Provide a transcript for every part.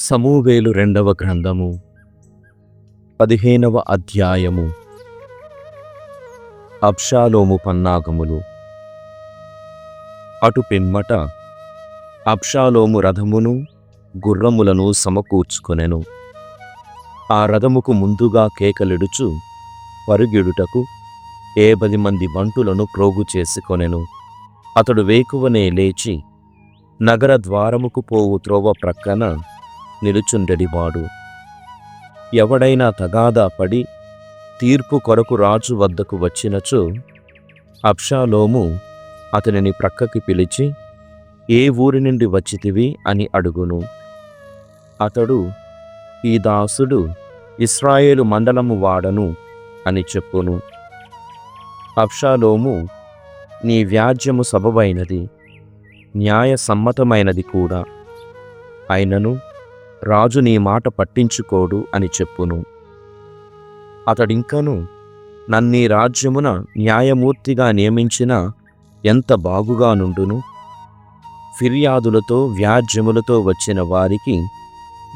సమూవేలు రెండవ గ్రంథము 15వ అధ్యాయము. అబ్షాలోము పన్నాగములు. అటు పిమ్మట అబ్షాలోము రథమును గుర్రములను సమకూర్చుకొనెను. ఆ రథముకు ముందుగా కేకలిడుచు పరుగిడుటకు 70 మంది బంటులను ప్రోగు చేసుకొనెను. అతడు వేకువనే లేచి నగర ద్వారముకు పోవు త్రోవ ప్రక్కన నిలుచుండెడివాడు. ఎవడైనా తగాదా పడి తీర్పు కొరకు రాజు వద్దకు వచ్చినచో అబ్షాలోము అతనిని ప్రక్కకి పిలిచి, ఏ ఊరి నుండి వచ్చితివి అని అడుగును. అతడు, ఈ దాసుడు ఇశ్రాయేలు మండలము వాడను అని చెప్పును. అబ్షాలోము, నీ వ్యాజ్యము సబబైనది, న్యాయ సమ్మతమైనది కూడా. అయినను రాజు నీ మాట పట్టించుకోడు అని చెప్పును. అతడింకను, నన్నీ రాజ్యమున న్యాయమూర్తిగా నియమించిన ఎంత బాగుగా నుండును. ఫిర్యాదులతో వ్యాజ్యములతో వచ్చిన వారికి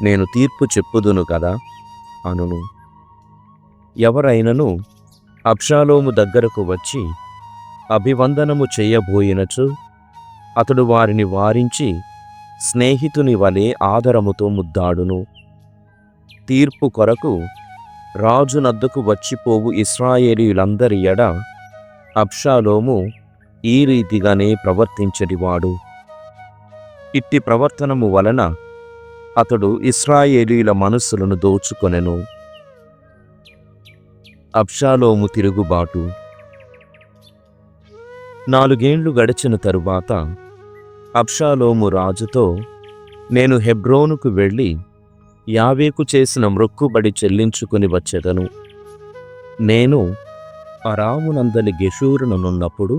నేను తీర్పు చెప్పుదును కదా అనును. ఎవరైనను అబ్షాలోము దగ్గరకు వచ్చి అభివందనము చేయబోయినచో అతడు వారిని వారించి స్నేహితుని వలె ఆదరముతో ముద్దాడును. తీర్పు కొరకు రాజు నద్దకు వచ్చిపోవు ఇశ్రాయేలీయులందరి ఎడ అబ్షాలోము ఈ రీతిగానే ప్రవర్తించెడివాడు. ఇట్టి ప్రవర్తనము వలన అతడు ఇశ్రాయేలీయుల మనస్సులను దోచుకొనెను. అబ్షాలోము తిరుగుబాటు. 4 ఏండ్లు గడిచిన తరువాత అబ్షాలోము రాజుతో, నేను హెబ్రోనుకు వెళ్ళి యావేకు చేసిన మ్రొక్కుబడి చెల్లించుకుని వచ్చెదను. నేను అరామునందలి గెషూరునున్నప్పుడు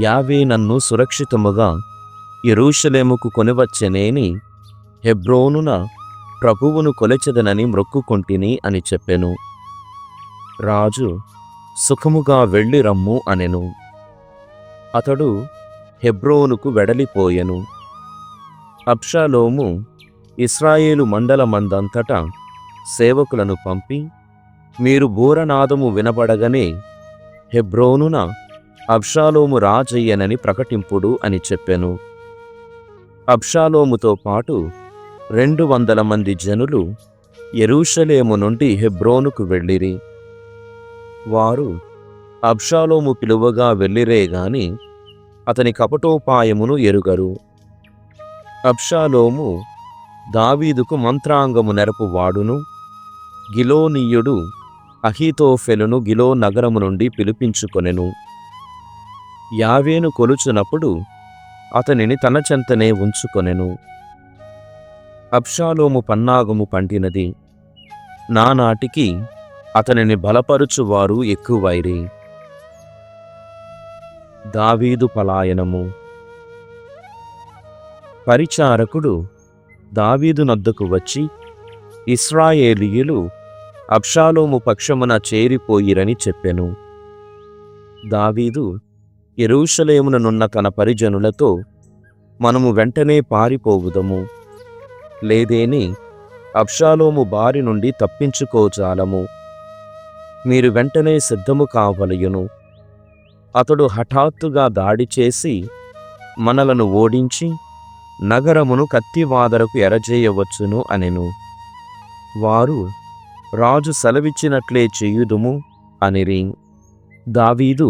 యావే నన్ను సురక్షితముగా యెరూషలేముకు కొనివచ్చెనేని హెబ్రోనున ప్రభువును కొలచెదనని మ్రొక్కుకొంటిని అని చెప్పెను. రాజు, సుఖముగా వెళ్ళి రమ్ము అనెను. అతడు హెబ్రోనుకు వెడలిపోయెను. అబ్షాలోము ఇశ్రాయేలు మండలమందంతటా సేవకులను పంపి, మీరు బూరనాదము వినబడగనే హెబ్రోనున అబ్షాలోము రాజయ్యనని ప్రకటింపుడు అని చెప్పెను. అబ్షాలోముతో పాటు 200 మంది జనులు యెరూషలేము నుండి హెబ్రోనుకు వెళ్ళిరి. వారు అబ్షాలోము పిలువగా వెళ్ళిరే గాని అతని కపటోపాయమును ఎరుగరు. అబ్షాలోము దావీదుకు మంత్రాంగము నెరపు వాడును గిలోనీయుడు అహీతోఫెలును గిలో నగరము నుండి పిలిపించుకొనెను. యావేను కొలుచునప్పుడు అతనిని తన చెంతనే ఉంచుకొనెను. అబ్షాలోము పన్నాగము పండినది. నానాటికి అతనిని బలపరుచువారు ఎక్కువైరి. దావీదు పలాయనము. పరిచారకుడు దావీదు నద్దకు వచ్చి, ఇశ్రాయేలీయులు అబ్షాలోము పక్షమున చేరిపోయిరని చెప్పెను. దావీదు యెరూషలేముననున్న తన పరిజనులతో, మనము వెంటనే పారిపోవుదము, లేదేని అబ్షాలోము బారి నుండి తప్పించుకోజాలము. మీరు వెంటనే సిద్ధము కావలయును. అతడు హఠాత్తుగా దాడి చేసి మనలను ఓడించి నగరమును కత్తివాదరకు ఎరజేయవచ్చును అనెను. వారు, రాజు సెలవిచ్చినట్లే చేయుదుము అనిరి. దావీదు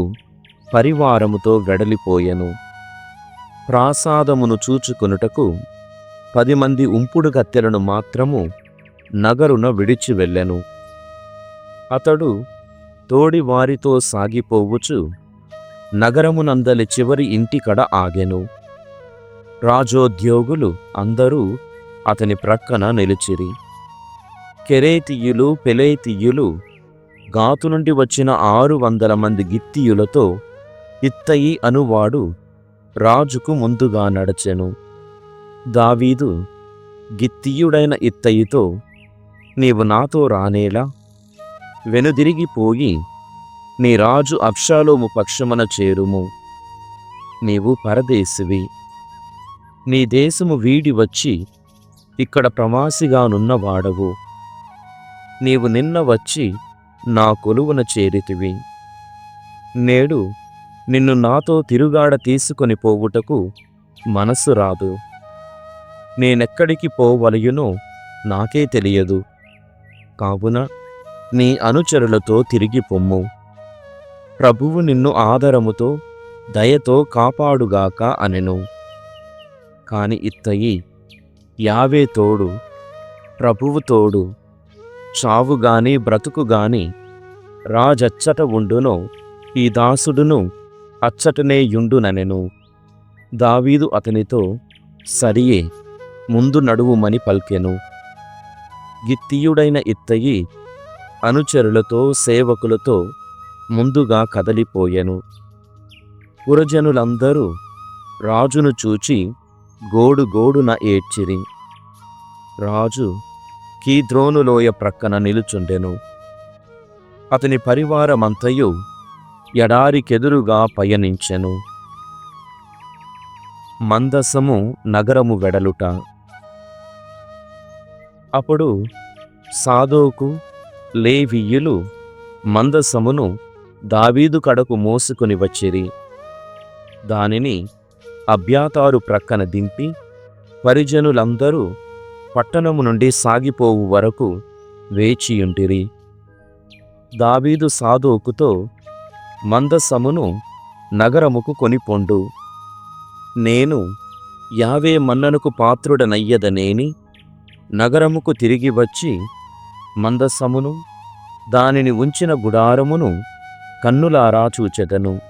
పరివారముతో వెడలిపోయెను. ప్రాసాదమును చూచుకొనుటకు 10 మంది ఉంపుడు కత్తెలను మాత్రము నగరున విడిచి వెళ్ళెను. అతడు తోడి వారితో సాగిపోవుచు నగరమునందలి చివరి ఇంటికడ ఆగెను. రాజోద్యోగులు అందరూ అతని ప్రక్కన నిలిచిరి. కెరేతీయులు పెలేతీయులు గాతు నుండి వచ్చిన 600 మంది గిత్తీయులతో ఇత్తయి అనువాడు రాజుకు ముందుగా నడచెను. దావీదు గిత్తీయుడైన ఇత్తయితో, నీవు నాతో రానేలా? వెనుదిరిగిపోయి నీ రాజు అబ్షాలోము పక్షమున చేరుము. నీవు పరదేశివి, నీ దేశము వీడి వచ్చి ఇక్కడ ప్రవాసిగానున్నవాడవు. నీవు నిన్న వచ్చి నా కొలువున చేరితివి. నేడు నిన్ను నాతో తిరుగాడ తీసుకొని పోవుటకు మనస్సు రాదు. నేనెక్కడికి పోవలయునో నాకే తెలియదు. కావున నీ అనుచరులతో తిరిగి పొమ్ము. ప్రభువు నిన్ను ఆదరముతో దయతో కాపాడుగాక అనెను. కాని ఇత్తయి యావే తోడు, ప్రభువు తోడు, చావుగాని బ్రతుకుగాని రాజచ్చట ఉండునో ఈ దాసుడును అచ్చటనే యుండుననెను. దావీదు అతనితో సరియే, ముందు నడువుమని పల్కెను. గిత్తీయుడైన ఇత్తయి అనుచరులతో సేవకులతో ముందుగా కదలిపోయెను. పురజనులందరూ రాజును చూచి గోడుగోడున ఏడ్చిరి. రాజు కీద్రోను లోయ ప్రక్కన నిలుచుండెను. అతని పరివారమంతయు ఎడారికెదురుగా పయనించెను. మందసము నగరము వెడలుట. అప్పుడు సాదోకు లేవీయులు మందసమును దావీదు కడకు మోసుకొని వచ్చిరి. దానిని అబ్యాతారు ప్రక్కన దింపి పరిజనులందరూ పట్టణము నుండి సాగిపోవు వరకు వేచియుంటిరి. దావీదు సాదోకుతో, మందసమును నగరముకు కొనిపొండు. నేను యావే మన్ననకు పాత్రుడనయ్యదనేని నగరముకు తిరిగి వచ్చి మందసమును దానిని ఉంచిన గుడారమును కన్నులారా చూచెదను.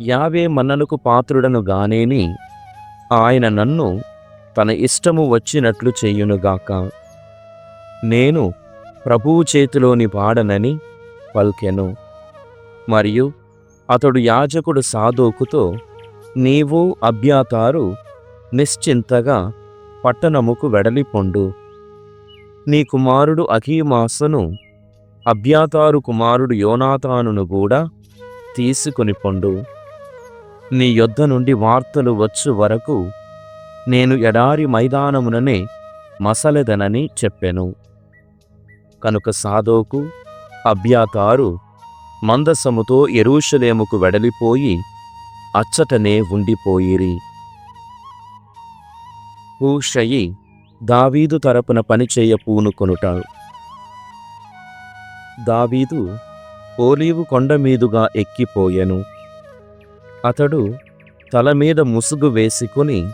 యావే మన్ననకు పాత్రుడను గానేని ఆయన నన్ను తన ఇష్టము వచ్చినట్లు చెయ్యునుగాక. నేను ప్రభువు చేతిలోని వాడనని పల్కెను. మరియు అతడు యాజకుడు సాదోకుతో, నీవు అబ్యాతారు నిశ్చింతగా పట్టణముకు వెడలిపొండు. నీ కుమారుడు అహీమాసును అబ్యాతారు కుమారుడు యోనాతానును కూడా తీసుకొని పొండు. నీ యొద్ద నుండి వార్తలు వచ్చు వరకు నేను ఎడారి మైదానముననే మసలెదనని చెప్పెను. కనుక సాదోకు అబ్యాతారు మందసముతో యెరూషలేముకు వెడలిపోయి అచ్చటనే ఉండిపోయిరి. హూషయి దావీదు తరపున పనిచేయ పూనుకొనుట. దావీదు ఓలీవు కొండ మీదుగా ఎక్కిపోయెను. అతడు తల మీద ముసుగు వేసుకొని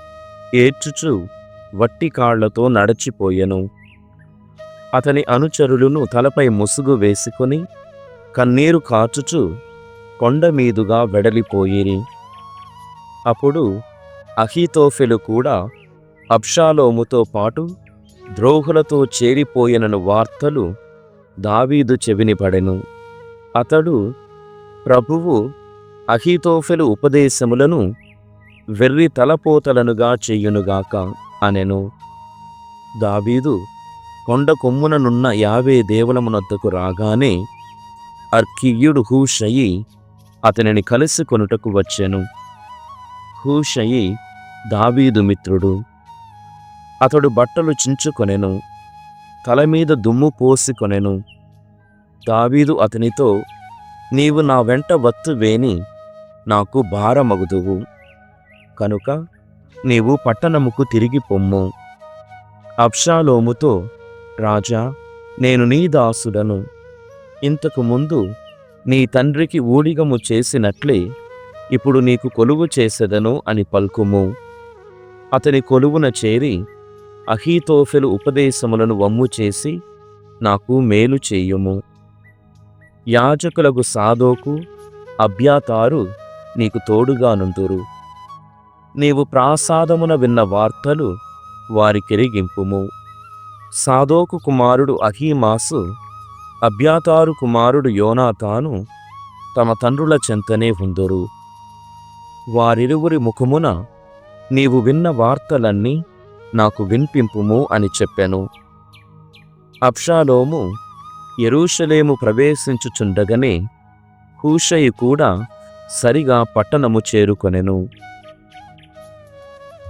ఏడ్చుచు వట్టి కాళ్లతో నడచిపోయెను. అతని అనుచరులను తలపై ముసుగు వేసుకొని కన్నీరు కార్చుచు కొండ మీదుగా వెడలిపోయిరి. అప్పుడు అహీతోఫెలు కూడా అబ్షాలోముతో పాటు ద్రోహులతో చేరిపోయినను వార్తలు దావీదు చెవిని పడెను. అతడు, ప్రభువు అహీతోఫెలు ఉపదేశములను వెర్రి తలపోతలనుగా చెయ్యునుగాక అనెను. దావీదు కొండ కొమ్ముననున్న యావే దేవులమునొద్దకు రాగానే అర్కీయుడు హూషయి అతనిని కలుసుకొనుటకు వచ్చెను. హూషయి దావీదు మిత్రుడు. అతడు బట్టలు చించుకొనెను, తలమీద దుమ్ము పోసికొనెను. దావీదు అతనితో, నీవు నా వెంట వత్తువేని నాకు భారమగుదువు. కనుక నీవు పట్టణముకు తిరిగి పొమ్ము. అబ్షాలోముతో, రాజా, నేను నీ దాసుడను. ఇంతకు ముందు నీ తండ్రికి ఊడిగము చేసినట్లే ఇప్పుడు నీకు కొలువు చేసెదను అని పల్కుము. అతని కొలువున చేరి అహీతోఫెలు ఉపదేశములను వమ్ము చేసి నాకు మేలు చేయుము. యాజకులకు సాదోకు అబ్యాతారు నీకు తోడుగా నుందురు. నీవు ప్రాసాదమున విన్న వార్తలు వారికెరిగింపుము. సాదోకు కుమారుడు అహీమాసు, అబ్యాతారు కుమారుడు యోనాతాను తమ తండ్రుల చెంతనే ఉందురు. వారిరువురి ముఖమున నీవు విన్న వార్తలన్నీ నాకు వినిపింపుము అని చెప్పెను. అబ్షాలోము యెరూషలేము ప్రవేశించుచుండగనే హూషయి కూడా సరిగా పట్టణము చేరుకొనెను.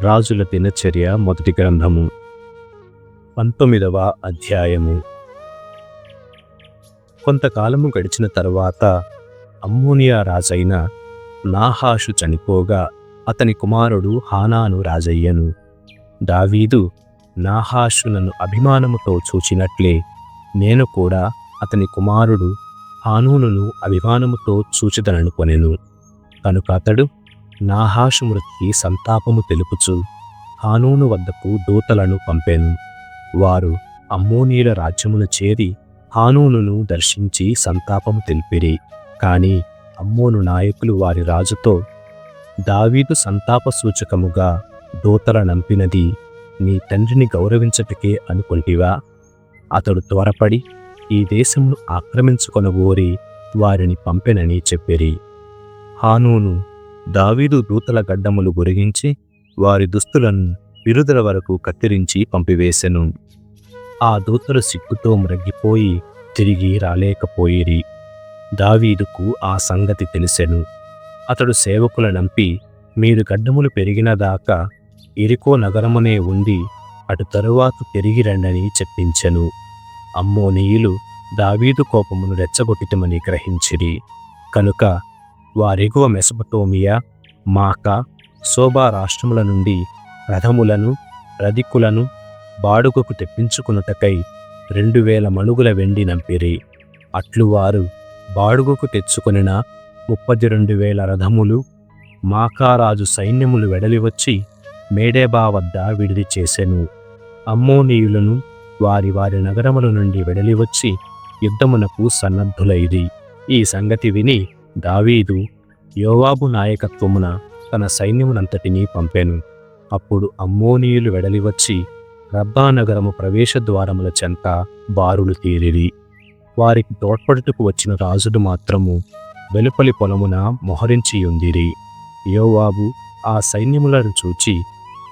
రాజుల దినచర్య మొదటి గ్రంథము 19వ అధ్యాయము. కొంతకాలము గడిచిన తరువాత అమ్మోనియా రాజైన నాహాషు చనిపోగా అతని కుమారుడు హానాను రాజయ్యను. దావీదు నాహాషు నన్ను అభిమానముతో చూచినట్లే నేను కూడా అతని కుమారుడు హానూనును అభిమానముతో చూచెదననుకొనెను. కనుక అతడు నాహాషు మృతికి సంతాపము తెలుపుచు హానూను వద్దకు దూతలను పంపెను. వారు అమ్మోనీయుల రాజ్యమును చేరి హానూనును దర్శించి సంతాపము తెలిపిరి. కాని అమ్మోను నాయకులు వారి రాజుతో, దావీదు సంతాప సూచకముగా దూతలనంపినది నీ తండ్రిని గౌరవించటకే అనుకొంటివా? అతడు త్వరపడి ఈ దేశమును ఆక్రమించుకొనగోరి వారిని పంపెనని చెప్పిరి. హానూను దావీదు దూతల గడ్డములు గురిగించి వారి దుస్తులను పిరుదల వరకు కత్తిరించి పంపివేశెను. ఆ దూతలు సిగ్గుతో మ్రగ్గిపోయి తిరిగి రాలేకపోయిరి. దావీదుకు ఆ సంగతి తెలిసెను. అతడు సేవకులనంపి, మీరు గడ్డములు పెరిగినదాకా ఎరికో నగరమునే ఉండి అటు తరువాత తిరిగి రండని చెప్పించెను. అమ్మోనీయులు దావీదు కోపమును రెచ్చగొట్టితమని గ్రహించిరి. కనుక వారెగువ మెసొపొతేమియా, మాకా, సోబా రాష్ట్రముల నుండి రథములను రధికులను బాడుగకు తెప్పించుకున్నటకై 2000 మణుగుల వెండి నంపిరి. అట్లు వారు బాడుగకు తెచ్చుకొనిన 32,000 రథములు మాకారాజు సైన్యములు వెడలివచ్చి మేడేబా వద్ద విడిది చేసెను. అమ్మోనీయులను వారి వారి నగరముల నుండి వెడలివచ్చి యుద్ధమునకు సన్నద్ధులైరి. ఈ సంగతి విని దావీదు యోవాబు నాయకత్వమున తన సైన్యమునంతటినీ పంపెను. అప్పుడు అమ్మోనీయులు వెడలివచ్చి రబ్బా నగరము ప్రవేశ ద్వారముల చెంత బారులు తీరిరి. వారికి తోడ్పడుటకు వచ్చిన రాజులు మాత్రము వెలుపలి పొలమున మొహరించియుందిరి. యోవాబు ఆ సైన్యములను చూచి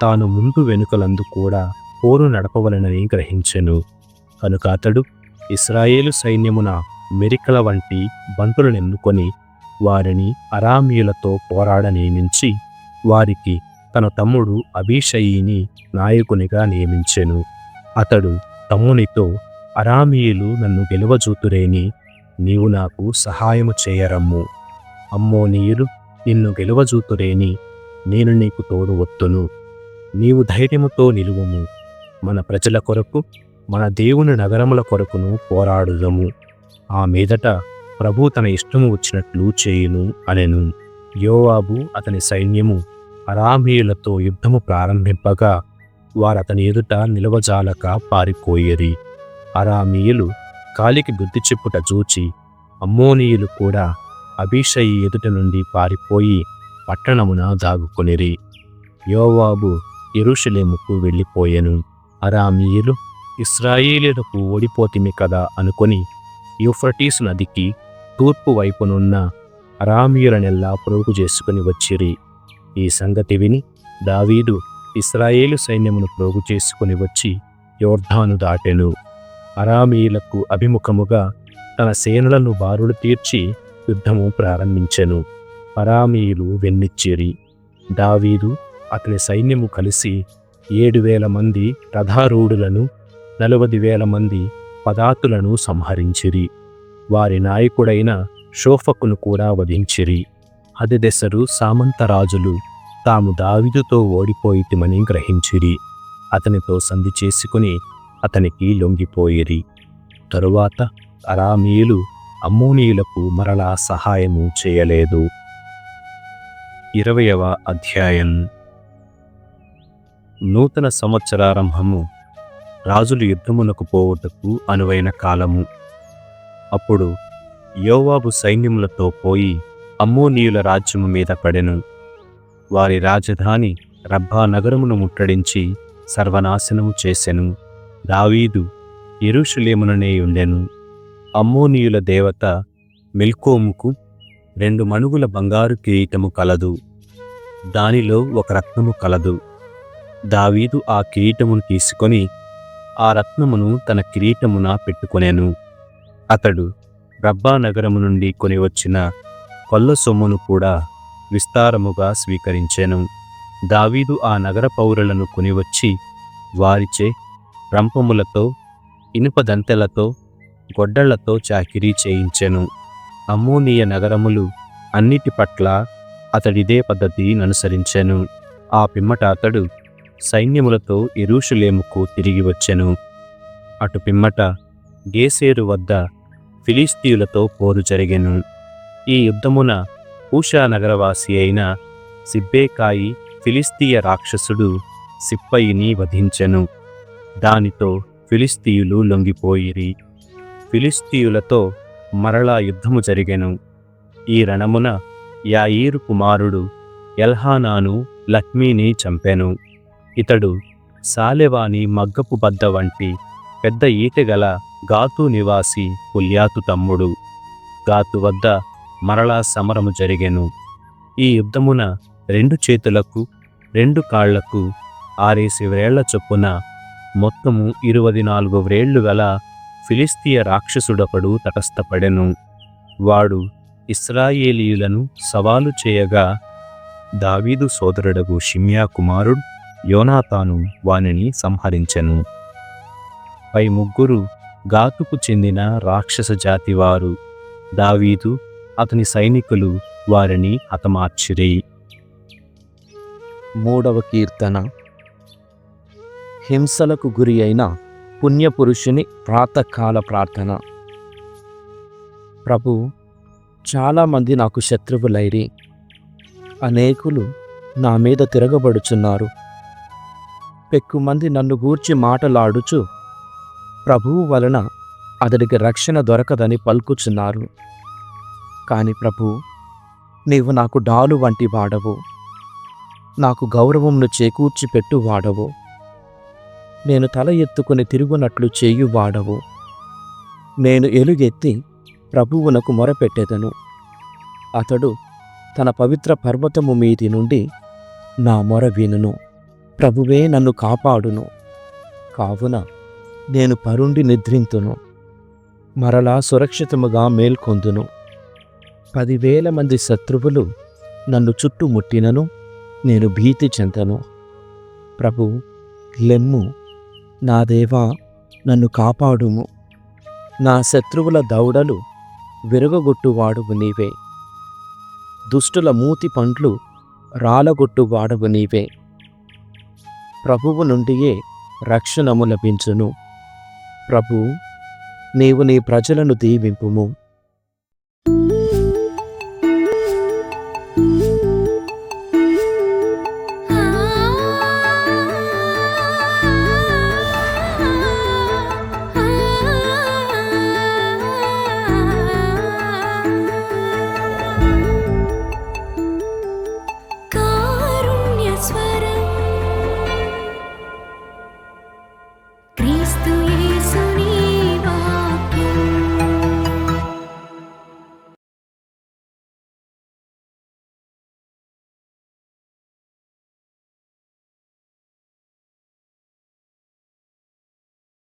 తాను ముందు వెనుకలందు కూడా పోరు నడపవలనని గ్రహించెను. కనుక అతడు ఇశ్రాయేలు సైన్యమున మెరికల వంటి బంటులనెన్నుకొని వారిని అరామీయులతో పోరాడ నియమించి వారికి తన తమ్ముడు అబీషయిని నాయకునిగా నియమించెను. అతడు తమ్మునితో, అరామీయులు నన్ను గెలువజూతురేని నీవు నాకు సహాయము చేయరమ్ము. అమ్మోనీయులు నిన్ను గెలువజూతురేని నేను నీకు తోడు వత్తును. నీవు ధైర్యముతో నిలువుము. మన ప్రజల కొరకు, మన దేవుని నగరముల కొరకును పోరాడుదము. ఆ మీదట ప్రభు తన ఇష్టము వచ్చినట్లు చేయును అనెను. యోవాబు అతని సైన్యము అరామీయులతో యుద్ధము ప్రారంభింపగా వారతని ఎదుట నిలవజాలక పారిపోయేరి. అరామీయులు కాలికి గుద్ది చెప్పుట చూచి అమ్మోనీయులు కూడా అబీషయి ఎదుట నుండి పారిపోయి పట్టణమున దాగుకొనిరి. యోవాబు యెరూషలేముకు వెళ్ళిపోయెను. అరామీయులు ఇశ్రాయేలీయులకు ఓడిపోతిమి కదా అనుకొని యూఫ్రటీసు నదికి తూర్పు వైపునున్న అరామీయులనెల్లా పొరుగు చేసుకుని వచ్చిరి. ఈ సంగతి విని దావీదు ఇశ్రాయేలు సైన్యమును ప్రోగు చేసుకుని వచ్చి యోర్దాను దాటెను. అరామీయులకు అభిముఖముగా తన సేనలను బారులు తీర్చి యుద్ధము ప్రారంభించెను. అరామీయులు వెన్నిచ్చిరి. దావీదు అతని సైన్యము కలిసి 7,000 మంది రథారూఢులను 40,000 మంది పదాతులను సంహరించిరి. వారి నాయకుడైన షోఫకును కూడా వధించిరి. హదెదెసరు సామంతరాజులు తాము దావీదుతో ఓడిపోయితిమని గ్రహించిరి. అతనితో సంధి చేసుకుని అతనికి లొంగిపోయిరి. తరువాత అరామీయులు అమ్మోనీయులకు మరలా సహాయము చేయలేదు. 20వ అధ్యాయం. నూతన సంవత్సరారంభము రాజులు యుద్ధమునకు పోవుటకు అనువైన కాలము. అప్పుడు యోవాబు సైన్యములతో పోయి అమ్మోనీయుల రాజ్యము మీద పడెను. వారి రాజధాని రబ్బా నగరమును ముట్టడించి సర్వనాశనము చేసెను. దావీదు యెరూషలేముననే ఉండెను. అమ్మోనీయుల దేవత మిల్కోముకు 2 మణుగుల బంగారు కిరీటము కలదు. దానిలో 1 రత్నము కలదు. దావీదు ఆ కిరీటమును తీసుకొని ఆ రత్నమును తన కిరీటమున పెట్టుకొనెను. అతడు రబ్బా నగరము నుండి కొనివచ్చిన కొల్ల సొమ్మును కూడా విస్తారముగా స్వీకరించెను. దావీదు ఆ నగర పౌరులను కొనివచ్చి వారిచే రంపములతో, ఇనుపదంతెలతో, గొడ్డళ్లతో చాకిరీ చేయించెను. అమ్మోనీయ నగరములు అన్నిటి పట్ల అతడిదే పద్ధతి అనుసరించెను. ఆ పిమ్మట అతడు సైన్యములతో యెరూషలేముకు తిరిగి వచ్చెను. అటు పిమ్మట గేసేరు వద్ద ఫిలిష్తీయులతో పోరు జరిగెను. ఈ యుద్ధమున హూషా నగరవాసి అయిన సిబ్బెకాయి ఫిలిష్తీయ రాక్షసుడు సిప్పయిని వధించెను. దానితో ఫిలిష్తీయులు లొంగిపోయిరి. ఫిలిష్తీయులతో మరలా యుద్ధము జరిగెను. ఈ రణమున యాయీరు కుమారుడు ఎల్హానాను లక్మీని చంపెను. ఇతడు సాలెవాని మగ్గపు బద్ద వంటి పెద్ద ఈటెగల గాతు నివాసి పుల్యాతు తమ్ముడు. గాతు వద్ద మరలా సమరము జరిగెను. ఈ యుద్ధమున 2 చేతులకు 2 కాళ్లకు 6 వ్రేళ్ల చొప్పున మొత్తము 24 వ్రేళ్లు గల ఫిలిష్తీయ రాక్షసుడొకడు తటస్థపడెను. వాడు ఇశ్రాయేలీయులను సవాలు చేయగా దావీదు సోదరుడగు షిమ్యా కుమారుడు యోనాతాను వానిని సంహరించెను. పై 3 గాతుకు చెందిన రాక్షస జాతివారు. దావీదు అతని సైనికులు వారిని హతమార్చిరి. 3వ కీర్తన. హింసలకు గురి అయిన పుణ్యపురుషుని ప్రాతకాల ప్రార్థన. ప్రభు, చాలామంది నాకు శత్రువులైరి, అనేకులు నా మీద తిరగబడుచున్నారు. పెక్కుమంది నన్ను గూర్చి మాటలాడుచు ప్రభువు వలన అతడికి రక్షణ దొరకదని పలుకుచున్నారు. కాని ప్రభు, నీవు నాకు డాలు వంటి వాడవు, నాకు గౌరవమును చేకూర్చి పెట్టువాడవు. నేను తల ఎత్తుకుని తిరుగునట్లు చేయువాడవు. నేను ఎలుగెత్తి ప్రభువునకు మొరపెట్టెదను. అతడు తన పవిత్ర పర్వతము మీది నుండి నా మొర వినును. ప్రభువే నన్ను కాపాడును. కావున నేను పరుండి నిద్రింతును, మరలా సురక్షితముగా మేల్కొందును. 10,000 మంది శత్రువులు నన్ను చుట్టుముట్టినను నేను భీతి చెందను. ప్రభు, లెమ్ము, నా దేవా, నన్ను కాపాడుము. నా శత్రువుల దౌడలు విరగొట్టువాడువు నీవే. దుష్టుల మూతి పండ్లు రాలగొట్టువాడవు నీవే. ప్రభువు నుండియే రక్షణము లభించును. ప్రభు, నీవు నీ ప్రజలను దీవింపుము.